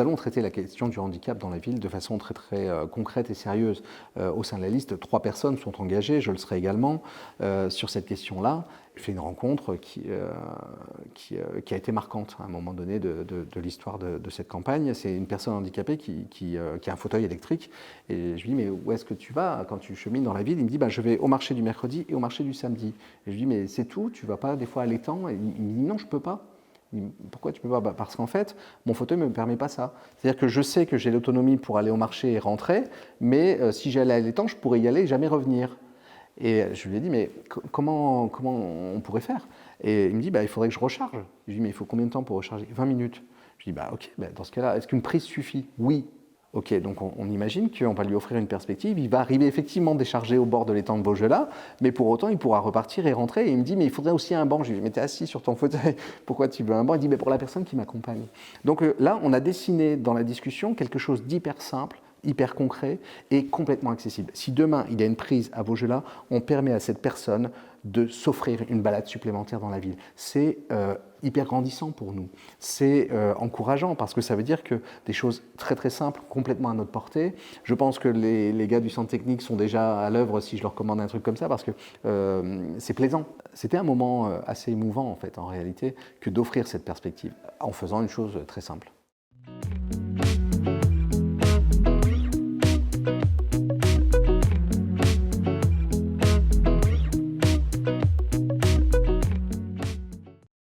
allons traiter la question du handicap dans la ville de façon très très concrète et sérieuse. Au sein de la liste, 3 personnes sont engagées, je le serai également, sur cette question-là. J'ai fait une rencontre qui a été marquante à un moment donné de l'histoire de cette campagne. C'est une personne handicapée qui a un fauteuil électrique. Et je lui dis, mais où est-ce que tu vas quand tu chemines dans la ville? Il me dit, je vais au marché du mercredi et au marché du samedi. Et je lui dis, mais c'est tout? Tu ne vas pas des fois à l'étang? Et il me dit, non, je ne peux pas. Pourquoi tu peux pas? Parce qu'en fait, mon fauteuil ne me permet pas ça. C'est-à-dire que je sais que j'ai l'autonomie pour aller au marché et rentrer, mais si j'allais à l'étang, je pourrais y aller et jamais revenir. Et je lui ai dit, mais comment on pourrait faire? Et il me dit, il faudrait que je recharge. Je lui ai dit, mais il faut combien de temps pour recharger? 20 minutes. Je lui ai dit, ok, dans ce cas-là, est-ce qu'une prise suffit? Oui. Ok, donc on imagine qu'on va lui offrir une perspective. Il va arriver effectivement déchargé au bord de l'étang de Beaujolais, mais pour autant, il pourra repartir et rentrer. Et il me dit, mais il faudrait aussi un banc. Je lui ai dit, mais t'es assis sur ton fauteuil, pourquoi tu veux un banc? Il dit, mais pour la personne qui m'accompagne. Donc là, on a dessiné dans la discussion quelque chose d'hyper simple, hyper concret et complètement accessible. Si demain, il y a une prise à Beaujolais, on permet à cette personne de s'offrir une balade supplémentaire dans la ville. C'est hyper grandissant pour nous. C'est encourageant parce que ça veut dire que des choses très très simples, complètement à notre portée. Je pense que les gars du centre technique sont déjà à l'œuvre si je leur commande un truc comme ça parce que c'est plaisant. C'était un moment assez émouvant en fait en réalité que d'offrir cette perspective en faisant une chose très simple.